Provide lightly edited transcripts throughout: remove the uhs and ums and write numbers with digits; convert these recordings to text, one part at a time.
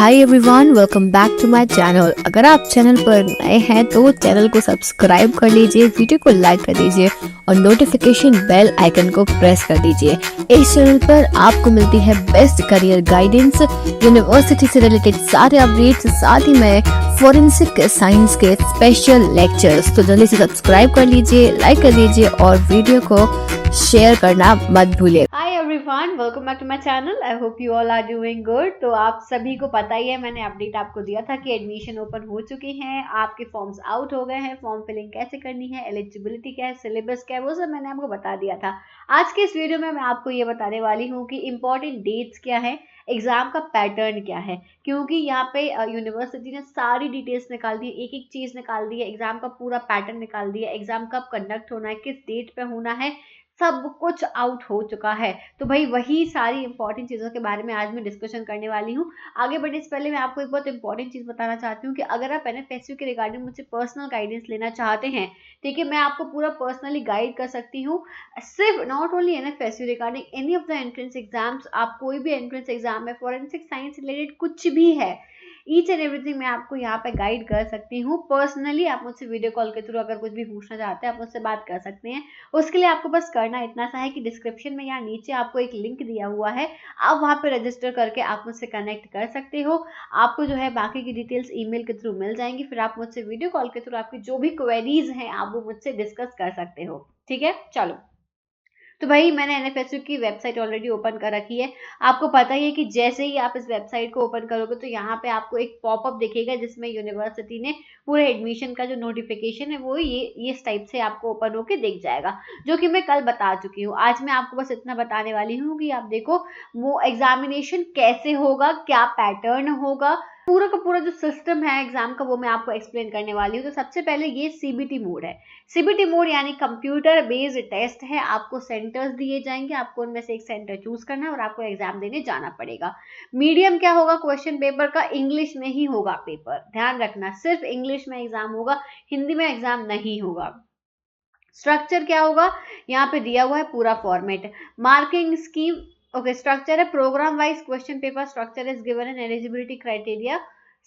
Hi everyone, welcome back to my channel. अगर आप channel पर नए हैं तो चैनल को सब्सक्राइब कर लीजिए, वीडियो को लाइक कर दीजिए और नोटिफिकेशन बेल आइकन को प्रेस कर दीजिए। इस चैनल पर आपको मिलती है बेस्ट करियर गाइडेंस, यूनिवर्सिटी से रिलेटेड सारे अपडेट्स, साथ ही में फॉरेंसिक साइंस के स्पेशल लेक्चर्स। तो जल्दी से सब्सक्राइब कर लीजिए, लाइक कर लीजिए और वीडियो को शेयर करना मत भूलिए। Hi everyone, welcome back to my channel. I hope you all are doing good. तो आप सभी को पता ही है, मैंने अपडेट आपको दिया था कि एडमिशन ओपन हो चुकी हैं, आपके फॉर्म्स आउट हो गए हैं। फॉर्म फिलिंग कैसे करनी है, एलिजिबिलिटी क्या है, सिलेबस क्या है, वो सब मैंने आपको बता दिया था। आज के इस वीडियो में मैं आपको ये बताने वाली हूँ कि इंपॉर्टेंट डेट्स क्या है, एग्जाम का पैटर्न क्या है, क्योंकि यहाँ पे यूनिवर्सिटी ने सारी डिटेल्स निकाल दी, एक एक चीज निकाल दी है, एग्जाम का पूरा पैटर्न निकाल दिया, एग्जाम कब कंडक्ट होना है, किस डेट पे होना है, सब कुछ आउट हो चुका है। तो भाई वही सारी इंपॉर्टेंट चीज़ों के बारे में आज मैं डिस्कशन करने वाली हूँ। आगे बढ़ने से पहले मैं आपको एक बहुत इंपॉर्टेंट चीज़ बताना चाहती हूँ कि अगर आप एनएफएसयू के रिगार्डिंग मुझसे पर्सनल गाइडेंस लेना चाहते हैं, ठीक है, मैं आपको पूरा पर्सनली गाइड कर सकती हूँ। सिर्फ not only NFSU, regarding any of the entrance exams, आप कोई भी एंट्रेंस एग्जाम है, फॉरेंसिक साइंस रिलेटेड कुछ भी है, ईच एंड एवरीथिंग मैं आपको यहाँ पे गाइड कर सकती हूँ पर्सनली। आप मुझसे वीडियो कॉल के थ्रू अगर कुछ भी पूछना चाहते हैं, आप मुझसे बात कर सकते हैं। उसके लिए आपको बस करना इतना सा है कि डिस्क्रिप्शन में यहाँ नीचे आपको एक लिंक दिया हुआ है, आप वहाँ पे रजिस्टर करके आप मुझसे कनेक्ट कर सकते हो। आपको जो है बाकी की डिटेल्स ईमेल के थ्रू मिल जाएंगी, फिर आप मुझसे वीडियो कॉल के थ्रू आपकी जो भी क्वेरीज हैं आप वो मुझसे डिस्कस कर सकते हो। ठीक है, चलो। तो भाई मैंने एनएफएसयू की वेबसाइट ऑलरेडी ओपन कर रखी है। आपको पता ही है कि जैसे ही आप इस वेबसाइट को ओपन करोगे तो यहाँ पे आपको एक पॉपअप दिखेगा जिसमें यूनिवर्सिटी ने पूरे एडमिशन का जो नोटिफिकेशन है वो ये इस टाइप से आपको ओपन होके दिख जाएगा, जो कि मैं कल बता चुकी हूँ। आज मैं आपको बस इतना बताने वाली हूँ कि आप देखो वो एग्जामिनेशन कैसे होगा, क्या पैटर्न होगा, पूरा का पूरा जो सिस्टम है एग्जाम का वो मैं आपको एक्सप्लेन करने वाली हूँ। तो सबसे पहले ये सीबीटी मोड है। सीबीटी मोड यानी कंप्यूटर बेस्ड टेस्ट है। आपको सेंटर्स दिए जाएंगे, आपको उनमें से एक सेंटर चूज करना है और आपको एग्जाम देने जाना पड़ेगा। मीडियम क्या होगा क्वेश्चन पेपर का, इंग्लिश में ही होगा पेपर, ध्यान रखना, सिर्फ इंग्लिश में एग्जाम होगा, हिंदी में एग्जाम नहीं होगा। स्ट्रक्चर क्या होगा, यहाँ पे दिया हुआ है पूरा format. Marking scheme, okay, structure है programme wise question paper structure is given in eligibility criteria,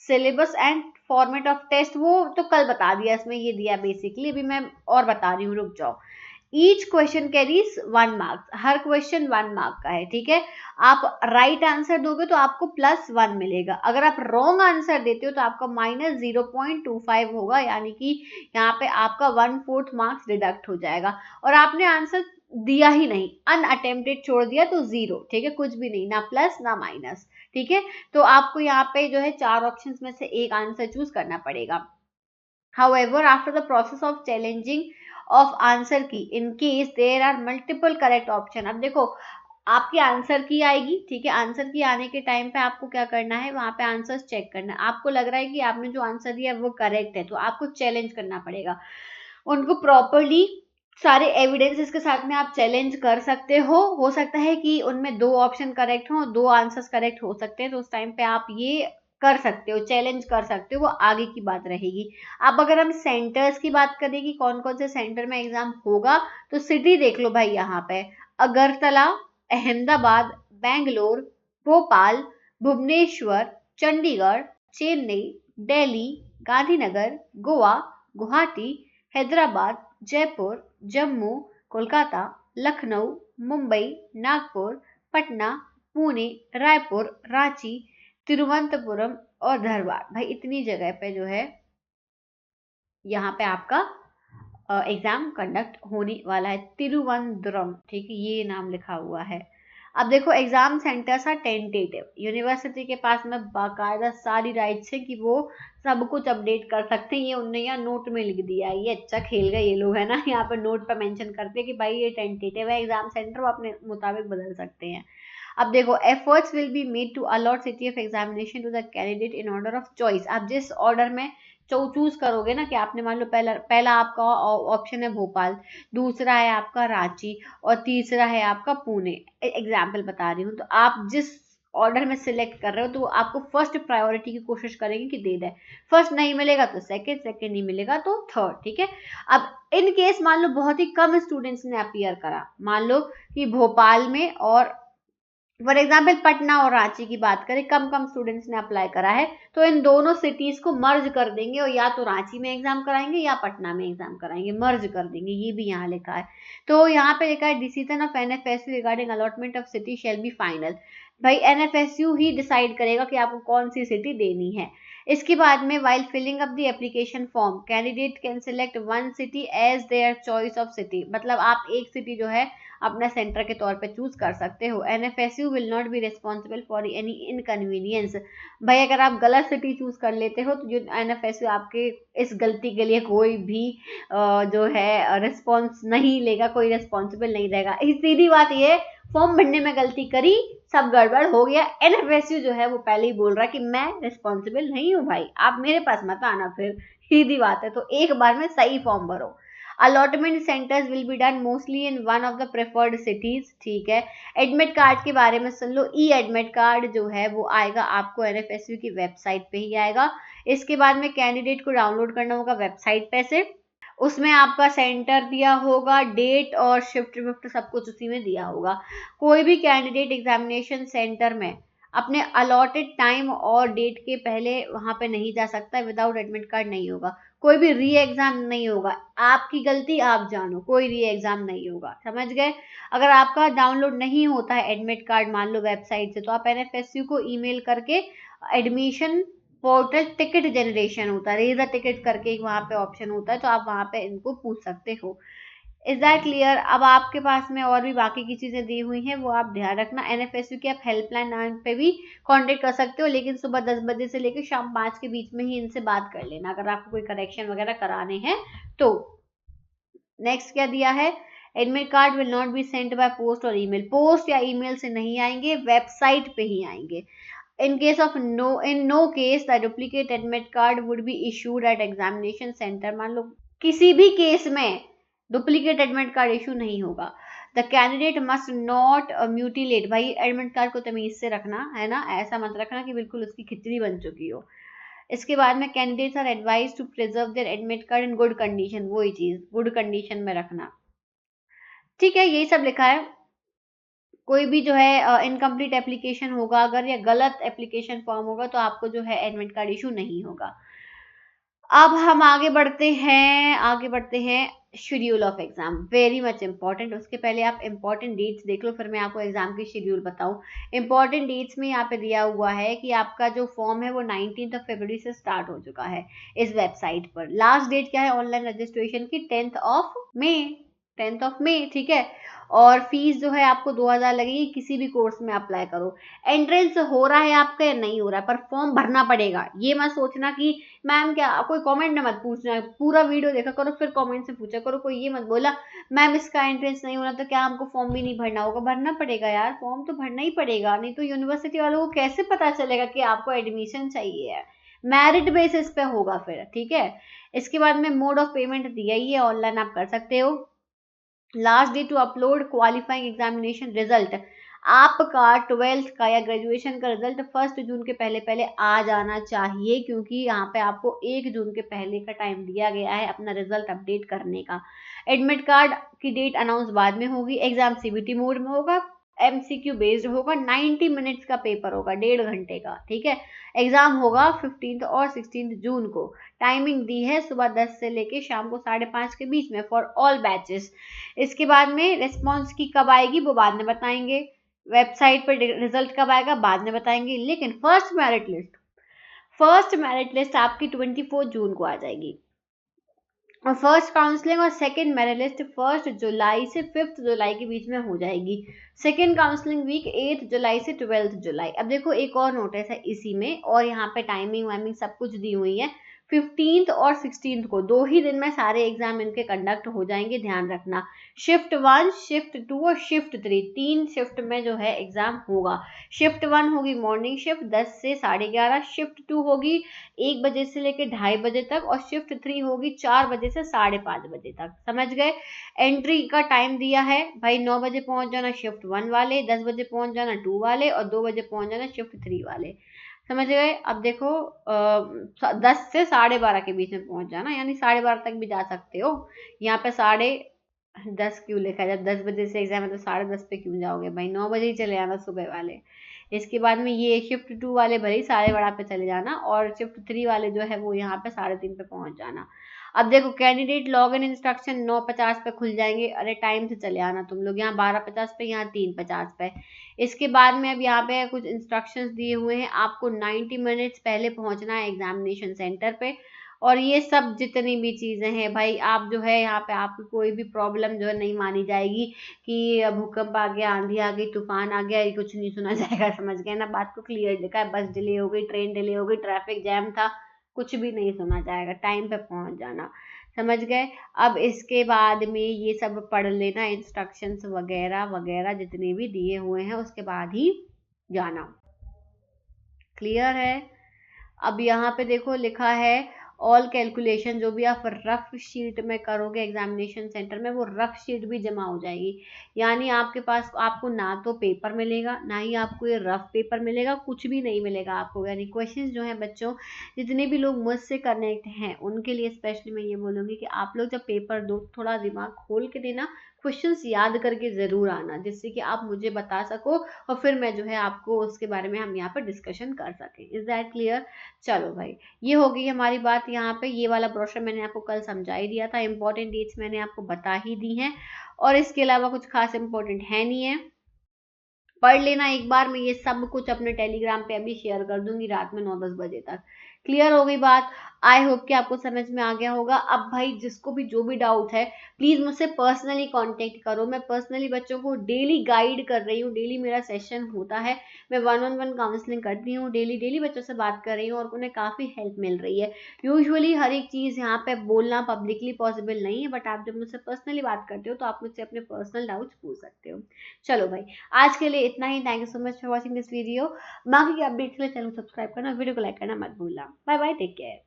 syllabus and format of test वो तो कल बता दिया, इसमें ये दिया बेसिकली, अभी मैं और बता रही हूँ, रुक जाओ। ईच क्वेश्चन कैरीज 1 मार्क्स, हर क्वेश्चन 1 मार्क का है, ठीक है। आप राइट आंसर दोगे तो आपको +1 मिलेगा, अगर आप रॉन्ग आंसर देते हो तो आपका -0.25 होगा, यानी कि यहाँ पे आपका 1/4 मार्क्स डिडक्ट हो जाएगा। और आपने आंसर दिया ही नहीं, अनअटेम्प्टेड छोड़ दिया तो 0, ठीक है, कुछ भी नहीं, ना प्लस ना माइनस, ठीक है। तो आपको यहाँ पे जो है 4 ऑप्शंस में से एक आंसर चूज करना पड़ेगा। However, after the process of challenging of answer key, in case there are multiple correct option, अब देखो आपकी आंसर की आएगी, ठीक है, आंसर की आने के टाइम पे आपको क्या करना है, वहां पे आंसर्स चेक करना है। आपको लग रहा है कि आपने जो आंसर दिया है वो करेक्ट है तो आपको चैलेंज करना पड़ेगा उनको प्रॉपरली। सारे एविडेंसेस के साथ में आप चैलेंज कर सकते हो सकता है कि उनमें 2 ऑप्शन करेक्ट हो, 2 आंसर्स करेक्ट हो सकते हैं, तो उस टाइम पे आप ये कर सकते हो, चैलेंज कर सकते हो, वो आगे की बात रहेगी। अब अगर हम सेंटर्स की बात करें कि कौन कौन से सेंटर में एग्जाम होगा, तो सिटी देख लो भाई, यहाँ पे अगरतला, अहमदाबाद, बेंगलोर, भोपाल, भुवनेश्वर, चंडीगढ़, चेन्नई, दिल्ली, गांधीनगर, गोवा, गुवाहाटी, हैदराबाद, जयपुर, जम्मू, कोलकाता, लखनऊ, मुंबई, नागपुर, पटना, पुणे, रायपुर, रांची, तिरुवनंतपुरम और धरवाड़। भाई इतनी जगह पे जो है यहाँ पे आपका एग्जाम कंडक्ट होने वाला है। तिरुवनंतपुरम, ठीक है, ये नाम लिखा हुआ है। अब देखो exam centres are tentative, university के पास में बाकायदा सारी राइट्स है कि वो सब कुछ अपडेट कर सकते हैं। ये उनने यहाँ नोट में लिख दिया है, ये अच्छा खेल गए ये लोग, है ना, यहाँ पर नोट पर मेंशन करते हैं कि भाई ये टेंटेटिव है एग्जाम सेंटर, वो अपने मुताबिक बदल सकते हैं। अब देखो efforts will be made to allot city of examination to the candidate in order of choice. आप जिस ऑर्डर में चूज करोगे ना, कि आपने मान लो पहला आपका ऑप्शन है भोपाल, दूसरा है आपका रांची और तीसरा है आपका पुणे, एग्जाम्पल बता रही हूँ, तो आप जिस ऑर्डर में सिलेक्ट कर रहे हो तो आपको फर्स्ट प्रायोरिटी की कोशिश करेंगे कि दे दे, फर्स्ट नहीं मिलेगा तो सेकंड, सेकंड नहीं मिलेगा तो थर्ड, ठीक है। अब इन केस मान लो बहुत ही कम स्टूडेंट्स ने अपीयर करा, मान लो कि भोपाल में और फॉर एग्जाम्पल पटना और रांची की बात करें, कम कम स्टूडेंट्स ने अप्लाई करा है, तो इन दोनों सिटीज को मर्ज कर देंगे और या तो रांची में एग्जाम कराएंगे या पटना में एग्जाम कराएंगे, मर्ज कर देंगे, ये भी यहाँ लिखा है। तो यहाँ पे लिखा है decision of NFSU regarding allotment of city shall be final. भाई एनएफएसयू ही डिसाइड करेगा कि आपको कौन सी सिटी देनी है। इसके बाद में while filling up the application form candidate can select one city as their choice of city, मतलब आप एक सिटी जो है अपना सेंटर के तौर पे चूज कर सकते हो। NFSU will not be responsible for any inconvenience. भाई अगर आप गलत सिटी चूज कर लेते हो तो जो एनएफएसयू आपके इस गलती के लिए कोई भी जो है रिस्पॉन्स नहीं लेगा, कोई रिस्पॉन्सिबल नहीं रहेगा। सीधी बात ये, फॉर्म भरने में गलती करी, सब गड़बड़ हो गया, एनएफएसयू जो है वो पहले ही बोल रहा है कि मैं रिस्पॉन्सिबल नहीं हूँ भाई, आप मेरे पास मत आना। फिर सीधी बात है, तो एक बार में सही फॉर्म भरो। Allotment centres will be done mostly in one of the preferred cities, ठीक है। एडमिट कार्ड के बारे में सुन लो, ई एडमिट कार्ड जो है वो आएगा आपको एनएफएसयू की वेबसाइट पे ही आएगा। इसके बाद में कैंडिडेट को डाउनलोड करना होगा वेबसाइट पे से, उसमें आपका सेंटर दिया होगा, डेट और शिफ्ट विफ्ट सब कुछ उसी में दिया होगा। कोई भी कैंडिडेट एग्जामिनेशन सेंटर में अपने अलॉटेड टाइम और डेट के पहले वहां पे नहीं जा सकता, विदाउट एडमिट कार्ड नहीं होगा। कोई भी री एग्जाम नहीं होगा, आपकी गलती आप जानो, कोई री एग्जाम नहीं होगा, समझ गए। अगर आपका डाउनलोड नहीं होता है एडमिट कार्ड मान लो वेबसाइट से, तो आप एनएफएसयू को ईमेल करके एडमिशन पोर्टल टिकट जनरेशन होता है, रेज अ टिकट करके एक वहां पे ऑप्शन होता है, तो आप वहां पे इनको पूछ सकते हो। Is that clear. अब आपके पास में और भी बाकी की चीजें दी हुई हैं, वो आप ध्यान रखना। एनएफएसयू के आप हेल्पलाइन नंबर पे भी कांटेक्ट कर सकते हो, लेकिन सुबह 10 बजे से लेकर शाम 5 के बीच में ही इनसे बात कर लेना अगर आपको कोई करेक्शन वगैरह कराने हैं तो। नेक्स्ट क्या दिया है, admit card will not be sent by post और ईमेल, पोस्ट या ईमेल से नहीं आएंगे, वेबसाइट पे ही आएंगे। In case of in no case the duplicate admit card would be issued at examination center। मान लो किसी भी केस में डुप्लीकेट एडमिट कार्ड इशू नहीं होगा। The candidate must not mutilate, भाई एडमिट कार्ड को तमीज से रखना है ना, ऐसा मत रखना कि बिल्कुल उसकी खिचड़ी बन चुकी हो। इसके बाद में candidates are advise to preserve their admit card in good condition, वही चीज गुड कंडीशन में रखना, ठीक है। यही सब लिखा है। कोई भी जो है इनकम्प्लीट एप्लीकेशन होगा अगर, या गलत एप्लीकेशन फॉर्म होगा, तो आपको जो है एडमिट कार्ड इशू नहीं होगा। अब हम आगे बढ़ते हैं schedule of exam, very much important. उसके पहले आप इंपॉर्टेंट डेट्स देख लो, फिर मैं आपको एग्जाम की शेड्यूल बताऊं। इंपॉर्टेंट डेट्स में यहाँ पे दिया हुआ है कि आपका जो फॉर्म है वो 19 फरवरी से स्टार्ट हो चुका है इस वेबसाइट पर। लास्ट डेट क्या है ऑनलाइन रजिस्ट्रेशन की, 10th ऑफ मई, ठीक है। और फीस जो है आपको 2000 लगेगी, किसी भी कोर्स में अप्लाई करो। एंट्रेंस हो रहा है आपका या नहीं हो रहा है, पर फॉर्म भरना पड़ेगा। ये मत सोचना कि मैम क्या, कोई कमेंट में मत पूछना, पूरा वीडियो देखा करो फिर कमेंट से पूछा करो। कोई ये मत बोला मैम इसका एंट्रेंस नहीं होना तो क्या हमको फॉर्म भी नहीं भरना होगा, भरना पड़ेगा यार, फॉर्म तो भरना ही पड़ेगा, नहीं तो यूनिवर्सिटी वालों को कैसे पता चलेगा कि आपको एडमिशन चाहिए है। मेरिट बेसिस पे होगा फिर, ठीक है। इसके बाद में मोड ऑफ पेमेंट दिया ही है, ऑनलाइन आप कर सकते हो। Last day to upload qualifying examination result, आपका 12th का या ग्रेजुएशन का रिजल्ट 1 जून के पहले पहले आ जाना चाहिए, क्योंकि यहाँ पे आपको 1 जून के पहले का टाइम दिया गया है अपना रिजल्ट अपडेट करने का। एडमिट कार्ड की डेट अनाउंस बाद में होगी। एग्जाम सीबीटी मोड में होगा, एमसीक्यू बेस्ड होगा, 90 मिनट्स का पेपर होगा, 1.5 घंटे का, ठीक है। एग्जाम होगा 15 और 16 जून को। टाइमिंग दी है सुबह 10 से लेके शाम को 5:30 के बीच में फॉर ऑल बैचेस। इसके बाद में रिस्पॉन्स की कब आएगी वो बाद में बताएंगे, वेबसाइट पर रिजल्ट कब आएगा बाद में बताएंगे, लेकिन फर्स्ट मेरिट लिस्ट आपकी 24 जून को आ जाएगी। और फर्स्ट काउंसलिंग और सेकंड मेरिट लिस्ट 1 जुलाई से 5 जुलाई के बीच में हो जाएगी। सेकंड काउंसलिंग वीक 8 जुलाई से 12 जुलाई। अब देखो एक और नोटिस है इसी में, और यहाँ पे टाइमिंग वाइमिंग सब कुछ दी हुई है। 15 और 16 को 2 ही दिन में सारे एग्जाम इनके कंडक्ट हो जाएंगे, ध्यान रखना। शिफ्ट 1, शिफ्ट 2 और शिफ्ट 3, 3 शिफ्ट में जो है एग्जाम होगा। शिफ्ट 1 होगी मॉर्निंग शिफ्ट 10 से 11:30, शिफ्ट 2 होगी 1 बजे से लेकर 2:30 बजे तक, और शिफ्ट 3 होगी 4 बजे से 5:30 बजे तक, समझ गए। एंट्री का टाइम दिया है भाई, 9 बजे पहुंच जाना शिफ्ट 1 वाले, 10 बजे पहुंच जाना 2 वाले, और 2 बजे पहुंच जाना शिफ्ट 3 वाले, समझ गए। अब देखो 10 से 12:30 के बीच में पहुंच जाना, यानी 12:30 तक भी जा सकते हो। यहाँ पे 10 क्यों लिखा है? जब 10 बजे से एग्जाम है तो 10:30 पे क्यों जाओगे भाई? 9 बजे ही चले आना सुबह वाले। इसके बाद में ये शिफ्ट 2 वाले भले ही 12:30 पे चले जाना, और शिफ्ट 3 वाले जो है वो यहाँ पे 3:30 पे पहुंच जाना। अब देखो, कैंडिडेट लॉग इन इंस्ट्रक्शन 9:50 पे खुल जाएंगे। अरे टाइम से चले आना तुम लोग, यहाँ 12:50 पे, यहाँ 3:50 पे। इसके बाद में अब यहाँ पे कुछ इंस्ट्रक्शंस दिए हुए हैं, आपको 90 मिनट्स पहले पहुंचना है एग्जामिनेशन सेंटर पे। और ये सब जितनी भी चीज़ें हैं भाई, आप जो है यहाँ पे आपकी कोई भी प्रॉब्लम जो है नहीं मानी जाएगी कि भूकंप आ गया, आंधी आ गई, तूफान आ गया, ये कुछ नहीं सुना जाएगा। समझ गए ना बात को? क्लियर लिखा है, बस डिले हो गई, ट्रेन डिले हो गई, ट्रैफिक जैम था, कुछ भी नहीं सुना जाएगा, टाइम पे पहुंच जाना। समझ गए? अब इसके बाद में ये सब पढ़ लेना, इंस्ट्रक्शंस वगैरह वगैरह जितने भी दिए हुए हैं, उसके बाद ही जाना। क्लियर है? अब यहाँ पे देखो लिखा है, ऑल कैलकुलेशन जो भी आप रफ शीट में करोगे एग्जामिनेशन सेंटर में, वो रफ शीट भी जमा हो जाएगी। यानी आपके पास, आपको ना तो पेपर मिलेगा, ना ही आपको ये रफ पेपर मिलेगा, कुछ भी नहीं मिलेगा आपको। यानी क्वेश्चंस जो हैं बच्चों, जितने भी लोग मुझसे कनेक्ट हैं उनके लिए स्पेशली मैं ये बोलूँगी कि आप लोग जब पेपर दो, थोड़ा दिमाग खोल के देना, क्वेश्चंस याद करके ज़रूर आना, जिससे कि आप मुझे बता सको और फिर मैं जो है आपको उसके बारे में हम यहाँ पर डिस्कशन कर सकें। Is that clear? चलो भाई, ये हो गई हमारी बात। यहाँ पे ये वाला ब्रोशर मैंने आपको कल समझा ही दिया था, इंपॉर्टेंट डेट्स मैंने आपको बता ही दी हैं, और इसके अलावा कुछ खास इंपॉर्टेंट है नहीं है। पढ़ लेना एक बार, मैं ये सब कुछ अपने टेलीग्राम पे अभी शेयर कर दूंगी रात में 9-10 बजे तक। क्लियर हो गई बात? आई होप कि आपको समझ में आ गया होगा। अब भाई जिसको भी जो भी डाउट है, प्लीज मुझसे पर्सनली कांटेक्ट करो। मैं पर्सनली बच्चों को डेली गाइड कर रही हूँ, डेली मेरा सेशन होता है, मैं 1-on-1 काउंसलिंग करती हूँ, डेली डेली बच्चों से बात कर रही हूँ, और उन्हें काफी हेल्प मिल रही है। यूजुअली हर एक चीज यहाँ पे बोलना पब्लिकली पॉसिबल नहीं है, बट आप जब मुझसे पर्सनली बात करते हो तो आप मुझसे अपने पर्सनल डाउट्स पूछ सकते हो। चलो भाई, आज के लिए इतना ही। Thank you so much for watching this video. बाकी की अपडेट्स के लिए चैनल सब्सक्राइब करना, वीडियो को लाइक करना मत भूलना। Bye bye, take care.